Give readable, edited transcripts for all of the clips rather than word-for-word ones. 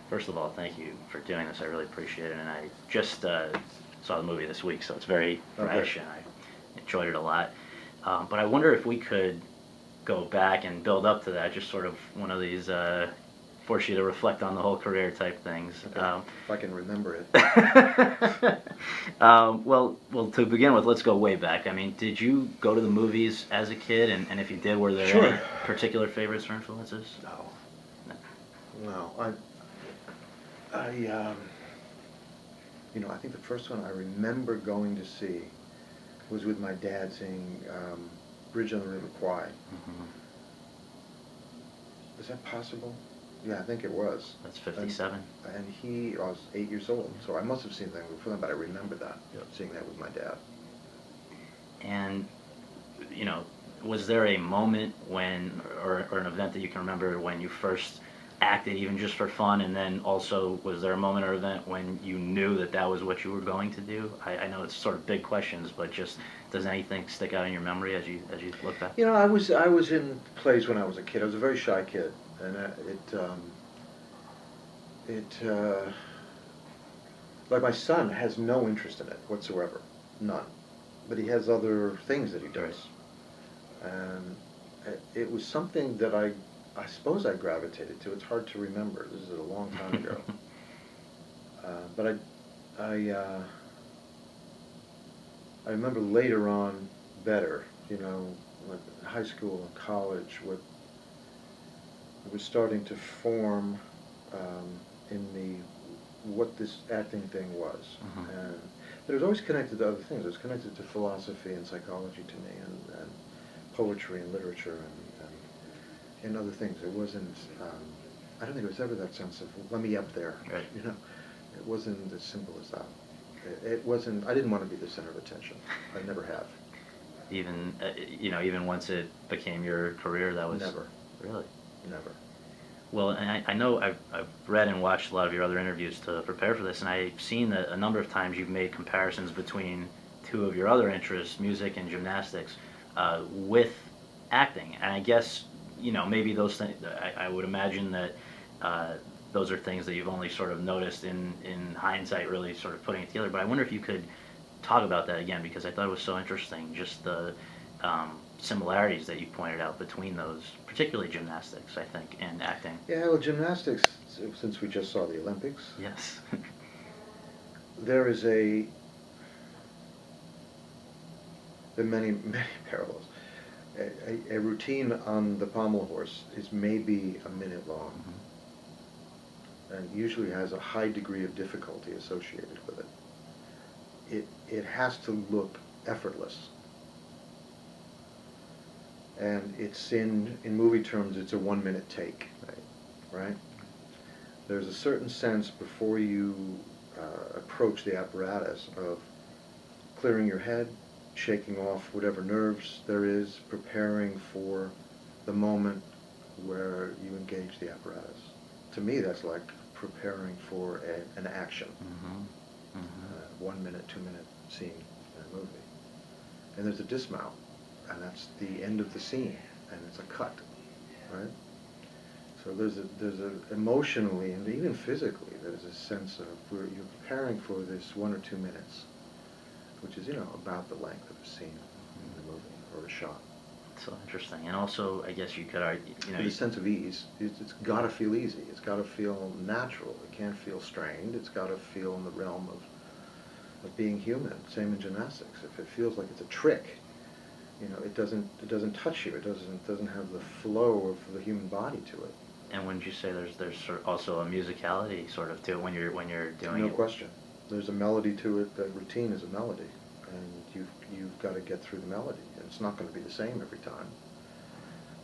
First of all, thank you for doing this. I really appreciate it. And I just saw the movie this week, so it's very fresh, and I enjoyed it a lot. But I wonder if we could go back and build up to that, just sort of one of these force you to reflect on the whole career type things. Okay. If I can remember it. Well, to begin with, let's go way back. I mean, did you go to the movies as a kid? And if you did, were there any particular favorites or influences? No. I think the first one I remember going to see was with my dad seeing Bridge on the River Kwai. Mm-hmm. Is that possible? Yeah, I think it was. That's 57. And I was 8 years old, so I must have seen that before then, but I remember that, seeing that with my dad. And, was there a moment when, or an event that you can remember when you first acted, even just for fun, and then also was there a moment or event when you knew that that was what you were going to do? I know it's sort of big questions, but just does anything stick out in your memory as you look back? I was in plays when I was a kid. I was a very shy kid, and like my son has no interest in it whatsoever, none. But he has other things that he does, and it was something that I suppose I gravitated to. It's hard to remember. This is a long time ago. But I remember later on better, like high school and college, what was starting to form what this acting thing was. And but it was always connected to other things. It was connected to philosophy and psychology to me, and poetry and literature and other things. It wasn't, I don't think it was ever that sense of, let me up there. Right. It wasn't as simple as that. It wasn't, I didn't want to be the center of attention. I never have. Even, even once it became your career, that was... Never. Really? Never. Well, and I know I've read and watched a lot of your other interviews to prepare for this, and I've seen that a number of times you've made comparisons between two of your other interests, music and gymnastics, with acting. And I guess, maybe those things, I would imagine that those are things that you've only sort of noticed in hindsight, really sort of putting it together. But I wonder if you could talk about that again, because I thought it was so interesting, just the similarities that you pointed out between those, particularly gymnastics, I think, and acting. Yeah, well, gymnastics, since we just saw the Olympics. Yes. There are many, many parallels. A routine on the pommel horse is maybe a minute long, and usually has a high degree of difficulty associated with it. It has to look effortless. And it's in movie terms, it's a 1 minute take, right? There's a certain sense before you approach the apparatus of clearing your head, shaking off whatever nerves there is, preparing for the moment where you engage the apparatus. To me, that's like preparing for an action. 1 minute, 2 minute scene in a movie. And there's a dismount, and that's the end of the scene, and it's a cut, right? So there's a emotionally and even physically, there's a sense of where you're preparing for this 1 or 2 minutes, which is, about the length of a scene in the movie or a shot. So interesting. And also, I guess you could argue, With a sense of ease. It's got to feel easy. It's got to feel natural. It can't feel strained. It's got to feel in the realm of being human. Same in gymnastics. If it feels like it's a trick, it doesn't touch you. It doesn't have the flow of the human body to it. And wouldn't you say there's sort of also a musicality sort of to it when you're doing it? No question. There's a melody to it. That routine is a melody, and you've got to get through the melody. And it's not going to be the same every time.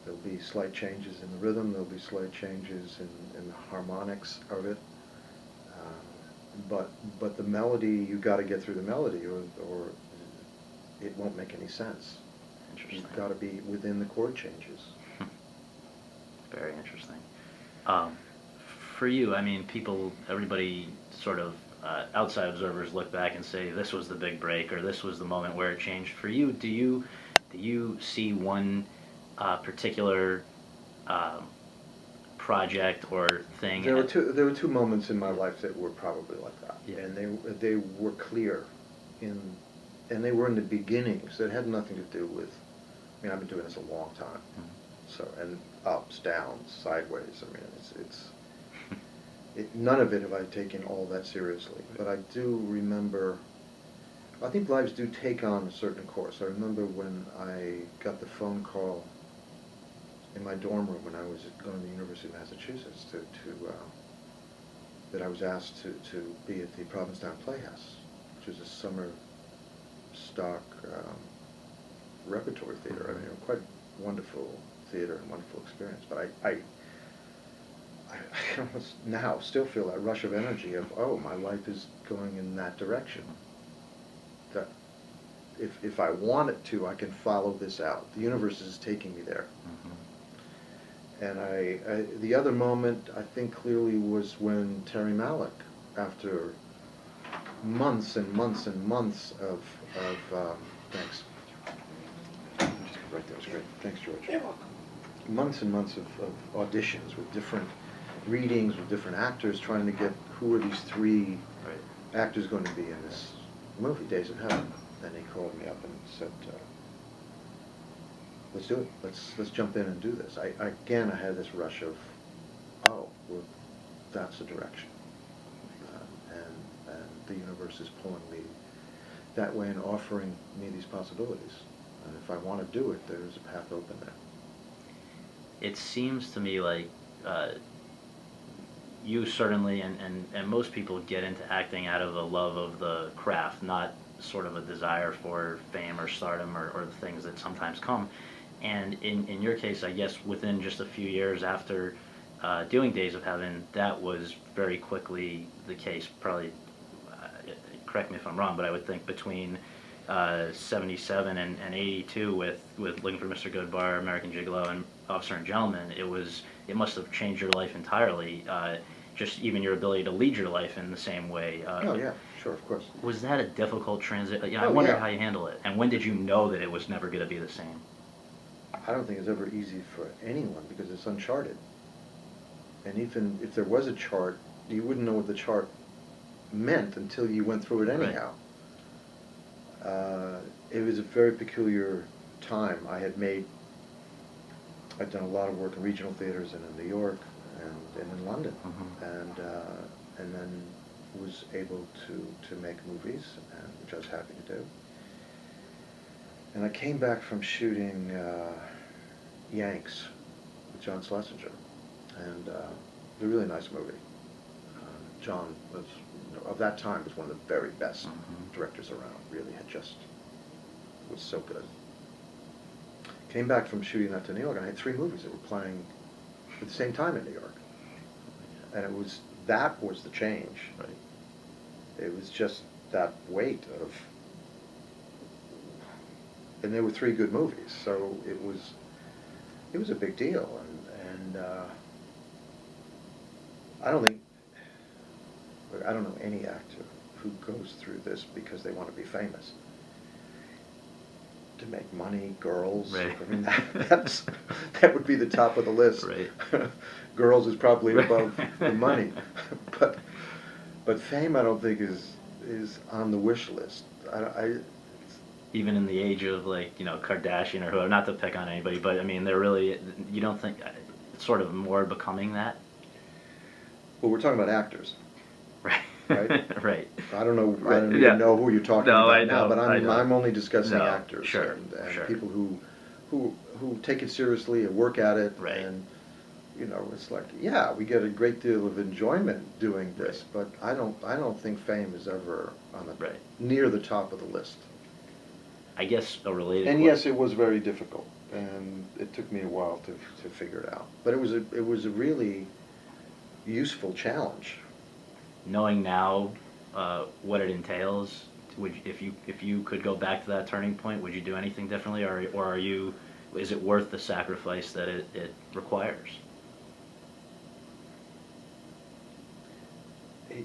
There'll be slight changes in the rhythm. There'll be slight changes in the harmonics of it. But the melody, you've got to get through the melody, or it won't make any sense. Interesting. You've got to be within the chord changes. Very interesting. For you, I mean, everybody sort of outside observers look back and say this was the big break, or this was the moment where it changed. For you, do you see one particular project or thing? There were two moments in my life that were probably like that, Yeah. and they were clear, and they were in the beginnings. That had nothing to do with. I mean, I've been doing this a long time, so and ups, downs, sideways. I mean, none of it have I taken all that seriously. But I do remember. I think lives do take on a certain course. I remember when I got the phone call in my dorm room when I was going to the University of Massachusetts that I was asked to be at the Provincetown Playhouse, which was a summer stock repertory theater. I mean, quite wonderful theater and wonderful experience. But I almost now still feel that rush of energy of, oh, my life is going in that direction. That if I want it to, I can follow this out. The universe is taking me there. And the other moment I think clearly was when Terry Malick, after months and months and months of thanks. Just right there, was great. Thanks, George. You're welcome. Months and months of auditions with different readings with different actors, trying to get who are these three actors going to be in this movie, Days of Heaven. Then he called me up and said, let's do it. Let's jump in and do this. I had this rush of, oh, well, that's the direction, and the universe is pulling me that way and offering me these possibilities. And if I want to do it, there's a path open there. It seems to me like you certainly and most people get into acting out of a love of the craft, not sort of a desire for fame or stardom or the things that sometimes come. And in your case, I guess within just a few years after doing Days of Heaven, that was very quickly the case. Probably, correct me if I'm wrong, but I would think between 77 and 82 with Looking for Mr. Goodbar, American Gigolo, and Officer and Gentleman, it must have changed your life entirely. Just even your ability to lead your life in the same way. Oh yeah, sure, of course. Was that a difficult transit? I wonder how you handle it. And when did you know that it was never going to be the same? I don't think it's ever easy for anyone because it's uncharted. And even if there was a chart, you wouldn't know what the chart meant until you went through it anyhow. Right. It was a very peculiar time. I'd done a lot of work in regional theaters and in New York and in London, and then was able to make movies, which I was happy to do. And I came back from shooting Yanks with John Schlesinger, and a really nice movie. John was, of that time, was one of the very best directors around. Really was so good. Came back from shooting that to New York, and I had 3 movies that were playing at the same time in New York. And that was the change. Right. It was just that weight of, and there were 3 good movies, so it was a big deal, and I don't know any actor who goes through this because they want to be famous. To make money, girls. Right. I mean, that would be the top of the list. Right. Girls is probably above the money, but fame I don't think is on the wish list. Even in the age of Kardashian or whoever, not to pick on anybody, but I mean, they're really, you don't think it's sort of more becoming that? Well, we're talking about actors. Right. Right? Right. I don't know. I don't even know who you're talking about now, but I'm only discussing actors and people who take it seriously and work at it. Right. And it's like, yeah, we get a great deal of enjoyment doing this, but I don't think fame is ever on the near the top of the list. I guess a related. And yes, it was very difficult, and it took me a while to figure it out. But it was a really useful challenge. Knowing now what it entails, if you could go back to that turning point, would you do anything differently, or is it worth the sacrifice that it requires?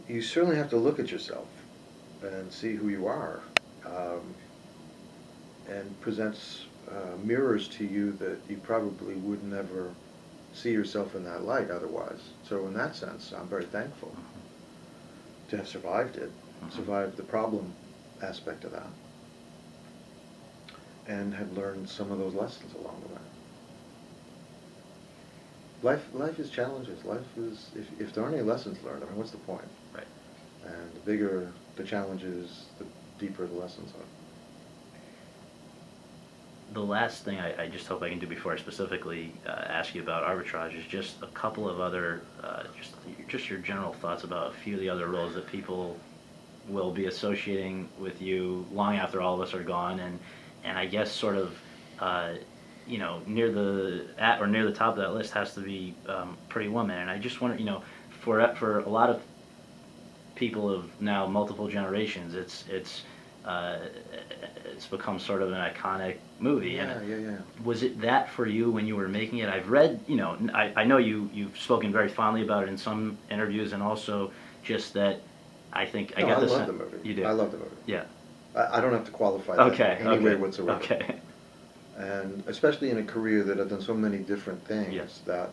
You certainly have to look at yourself and see who you are, and presents mirrors to you that you probably would never see yourself in that light otherwise. So in that sense, I'm very thankful to have survived it, survived the problem aspect of that, and have learned some of those lessons along the way. Life is challenges. Life is, if there aren't any lessons learned, I mean, what's the point? Right. And the bigger the challenges, the deeper the lessons are. The last thing I just hope I can do before I specifically ask you about Arbitrage is just a couple of other, just your general thoughts about a few of the other roles that people will be associating with you long after all of us are gone, and I guess sort of, you know, near the top of that list has to be Pretty Woman, and I just wonder, you know, for a lot of people of now multiple generations, it's become sort of an iconic movie. Yeah, and yeah. Was it that for you when you were making it? I've read, you know, I know you've spoken very fondly about it in some interviews, and also just that I think I got I the love the movie. You do? I love the movie. Yeah. I don't have to qualify that in any way whatsoever. Okay. And especially in a career that I've done so many different things, yes. that,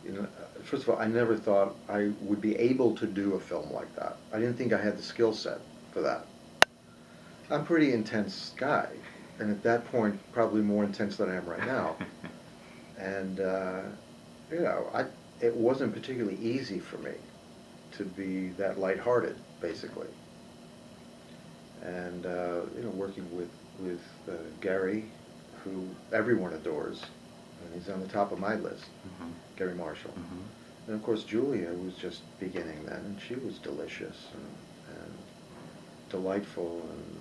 you know, first of all, I never thought I would be able to do a film like that. I didn't think I had the skill set for that. I'm a pretty intense guy, and at that point, probably more intense than I am right now. And, you know, it wasn't particularly easy for me to be that lighthearted, basically. And, you know, working with Gere, who everyone adores, and he's on the top of my list, Gere Marshall. And of course Julia was just beginning then, and she was delicious and delightful, and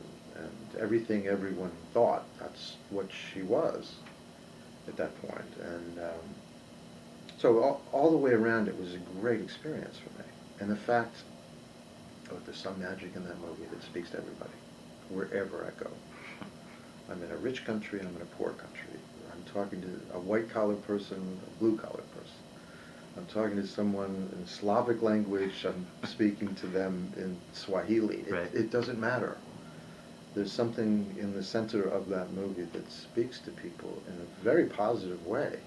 everything everyone thought, that's what she was at that point. And so all the way around, it was a great experience for me. And the fact, there's some magic in that movie that speaks to everybody, wherever I go. I'm in a rich country, I'm in a poor country. I'm talking to a white-collar person, a blue-collar person. I'm talking to someone in Slavic language, I'm speaking to them in Swahili. It doesn't matter. There's something in the center of that movie that speaks to people in a very positive way,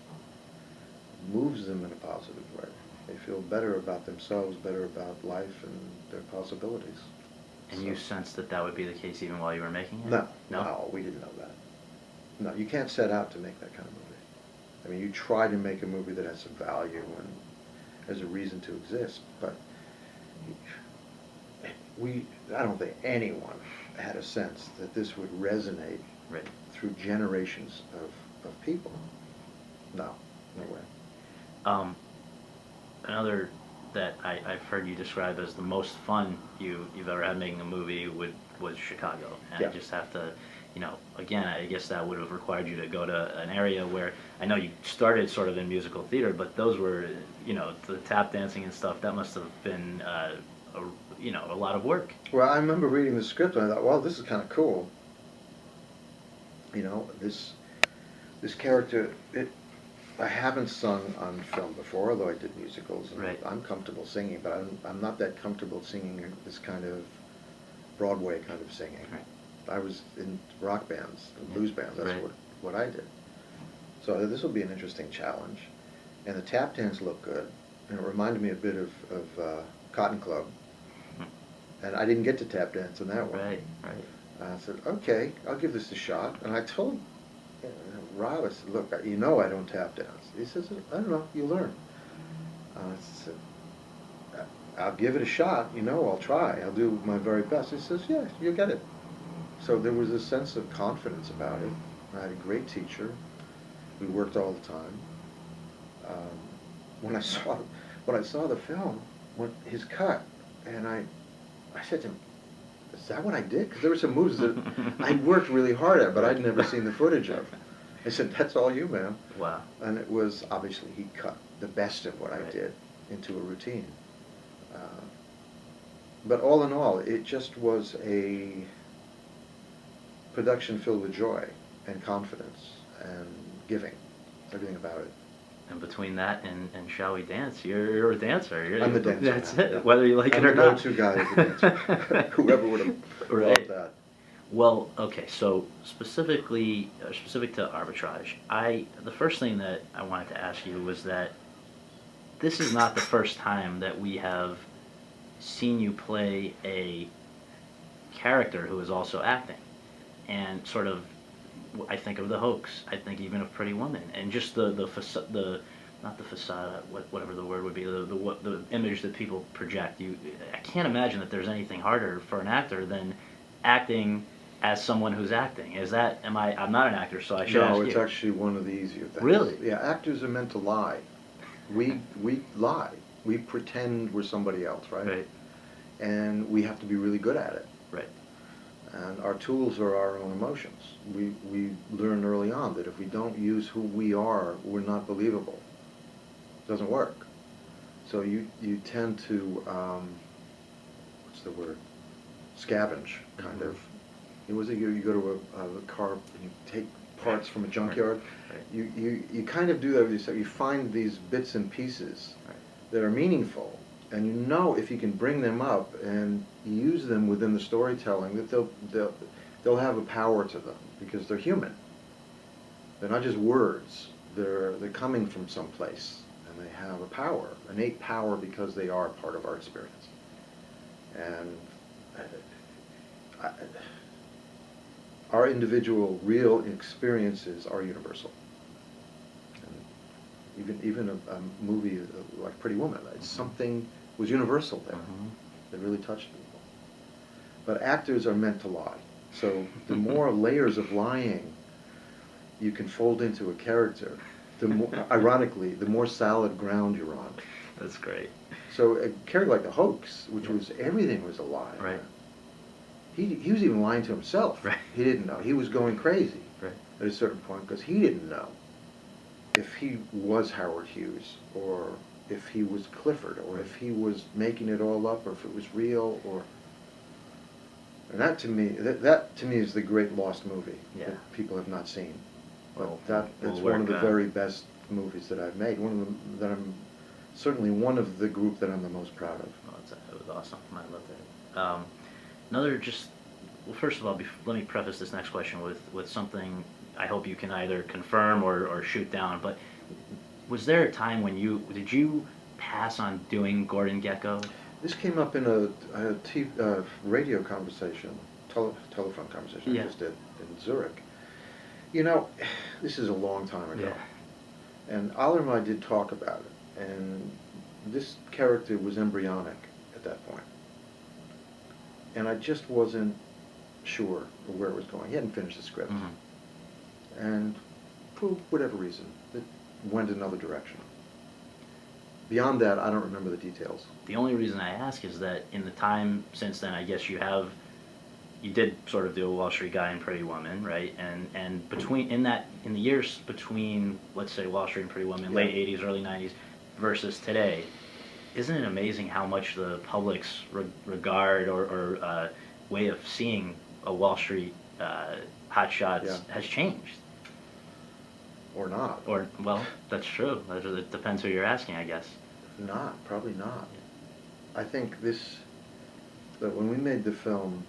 moves them in a positive way. They feel better about themselves, better about life and their possibilities. And you sensed that would be the case even while you were making it? No, we didn't know that. No, you can't set out to make that kind of movie. I mean, you try to make a movie that has some value and has a reason to exist, but I don't think anyone had a sense that this would resonate through generations of people. No way. Another that I've heard you describe as the most fun you've ever had making a movie was Chicago. And I just have to, you know, again, I guess that would have required you to go to an area where, I know you started sort of in musical theater, but those were, you know, the tap dancing and stuff, that must have been, you know, a lot of work. Well, I remember reading the script and I thought, well, this is kind of cool. You know, this character, I haven't sung on film before, although I did musicals, and I'm comfortable singing, but I'm not that comfortable singing this kind of Broadway kind of singing. I was in rock bands and blues bands, that's what I did. So this will be an interesting challenge. And the tap dance looked good, and it reminded me a bit of Cotton Club. And I didn't get to tap dance in that one. I said, okay, I'll give this a shot. And I told Rob, I said, look, you know I don't tap dance. He says, I don't know, you learn. I said, I'll give it a shot, you know, I'll try, I'll do my very best. He says, yeah, you'll get it. So there was a sense of confidence about it. I had a great teacher. We worked all the time. When I saw the film, his cut, and I said to him, is that what I did? Because there were some moves that I worked really hard at, but I'd never seen the footage of. I said, that's all you, man. Wow. And it was, obviously, he cut the best of what I did into a routine. But all in all, it just was a production filled with joy and confidence and giving, everything about it. And between that and Shall We Dance, you're a dancer. I'm the dancer. That's it, whether you like it or not. I'm the go-to guy as a dancer. Whoever would have loved that. Well, okay, so specific to Arbitrage, the first thing that I wanted to ask you was that this is not the first time that we have seen you play a character who is also acting, and sort of, I think of The Hoax, I think even of Pretty Woman, and just the not the facade, whatever the word would be, the image that people project. I can't imagine that there's anything harder for an actor than acting as someone who's acting. I'm not an actor, so I should ask you. No, it's actually one of the easier things. Really? Yeah, actors are meant to lie. We lie. We pretend we're somebody else, right? Right. And we have to be really good at it. Right. And our tools are our own emotions. We learn early on that if we don't use who we are, we're not believable. It doesn't work. So you tend to, what's the word? Scavenge, kind Mm-hmm. of. You go to a car and you take parts from a junkyard. Right. You kind of do that with yourself. You find these bits and pieces that are meaningful, and you know if you can bring them up and use them within the storytelling, that they'll have a power to them because they're human. They're not just words. They're coming from someplace, and they have a power, innate power, because they are part of our experience. And our individual real experiences are universal. And even a movie like Pretty Woman, something was universal there that really touched people. But actors are meant to lie. So the more layers of lying you can fold into a character, the more, ironically, the more solid ground you're on. That's great. So a character like The Hoax, which was everything was a lie. Right. He was even lying to himself. Right. He didn't know. He was going crazy Right. at a certain point because he didn't know if he was Howard Hughes, or if he was Clifford, or if he was making it all up, or if it was real, or. And that to me is the great lost movie that people have not seen. But that's one of the very best movies that I've made. One of them that I'm certainly one of the group that I'm the most proud of. Oh, it was awesome. I loved it. Well, first of all, let me preface this next question with something I hope you can either confirm or shoot down. But was there a time when did you pass on doing Gordon Gekko? This came up in a radio conversation, telephone conversation I just did in Zurich. You know, this is a long time ago. Yeah. And Oliver and I did talk about it. And this character was embryonic at that point. And I just wasn't sure of where it was going. He hadn't finished the script. Mm-hmm. And for whatever reason, it went another direction. Beyond that, I don't remember the details. The only reason I ask is that in the time since then, I guess you did sort of do a Wall Street guy and Pretty Woman, right? And in the years between, let's say, Wall Street and Pretty Woman, late 80s, early 90s, versus today, isn't it amazing how much the public's regard or way of seeing a Wall Street hotshots has changed? Or not. Or, well, that's true. It depends who you're asking, I guess. Probably not. I think that when we made the film,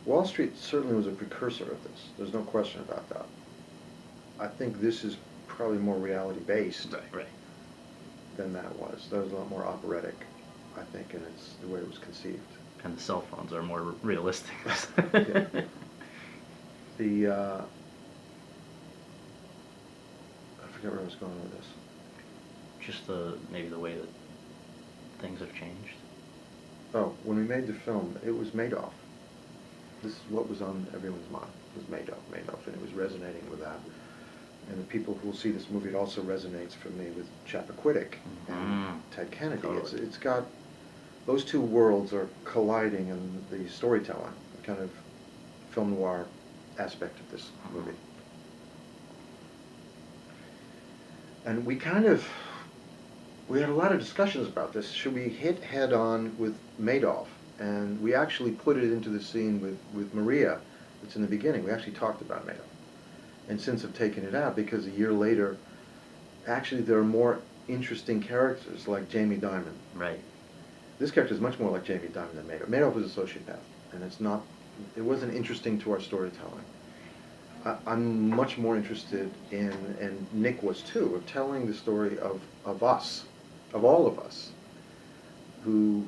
Wall Street certainly was a precursor of this. There's no question about that. I think this is probably more reality-based than that was. That was a lot more operatic, I think, and it's the way it was conceived. And the cell phones are more realistic. I forget where I was going with this. Just maybe the way that things have changed. Oh, when we made the film, it was Madoff. This is what was on everyone's mind. It was Madoff, and it was resonating with that. And the people who will see this movie, it also resonates for me with Chappaquiddick and Ted Kennedy. Totally. It's got, those two worlds are colliding in the storytelling, the kind of film noir aspect of this movie. And we had a lot of discussions about this. Should we hit head on with Madoff? And we actually put it into the scene with Maria. It's in the beginning. We actually talked about Madoff. And since have taken it out because a year later, actually there are more interesting characters like Jamie Dimon. Right. This character is much more like Jamie Dimon than Madoff. Madoff was a sociopath, and it wasn't interesting to our storytelling. I'm much more interested in, and Nick was too, of telling the story of us, of all of us, who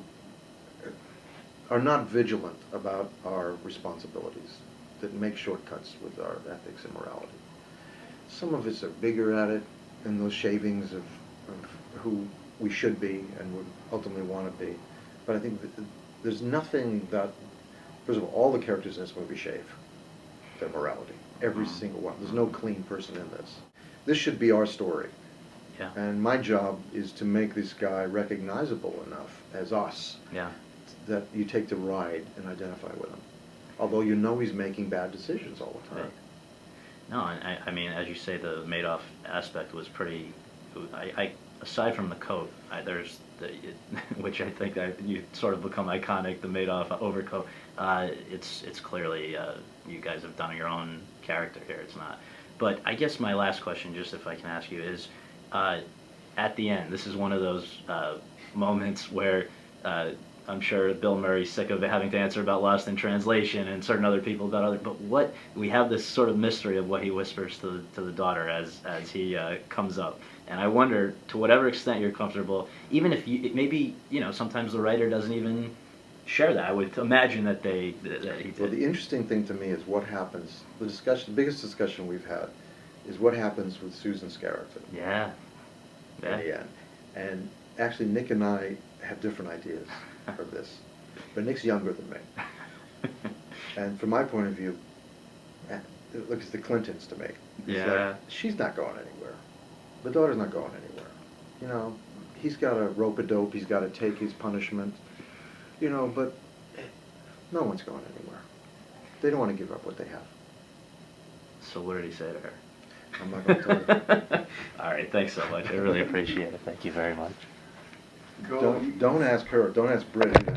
are not vigilant about our responsibilities, that make shortcuts with our ethics and morality. Some of us are bigger at it, in those shavings of who we should be and would ultimately want to be. But I think that there's nothing that, first of all the characters in this movie shave their morality. Every single one. There's no clean person in this. This should be our story. Yeah. And my job is to make this guy recognizable enough as us, Yeah. that you take the ride and identify with him. Although you know he's making bad decisions all the time. Right. No, I mean, as you say, the Madoff aspect was pretty. Aside from the coat, there's which I think you sort of become iconic. The Madoff overcoat. It's clearly you guys have done your own character here. It's not. But I guess my last question, just if I can ask you, is at the end. This is one of those moments where. I'm sure Bill Murray's sick of having to answer about Lost in Translation, and certain other people about other. But what we have this sort of mystery of what he whispers to the daughter as he comes up, and I wonder to whatever extent you're comfortable, even if maybe sometimes the writer doesn't even share that. I would imagine that he did. Well, the interesting thing to me is what happens. The biggest discussion we've had, is what happens with Susan's character. Yeah. In the end, and actually Nick and I have different ideas of this, but Nick's younger than me, and from my point of view, it looks at the Clintons to me. Yeah. Like, she's not going anywhere. The daughter's not going anywhere. He's got to rope-a-dope. He's got to take his punishment. But no one's going anywhere. They don't want to give up what they have. So what did he say to her? I'm not going to tell you. All right, thanks so much. I really appreciate it. Thank you very much. Don't ask her. Don't ask Britt either.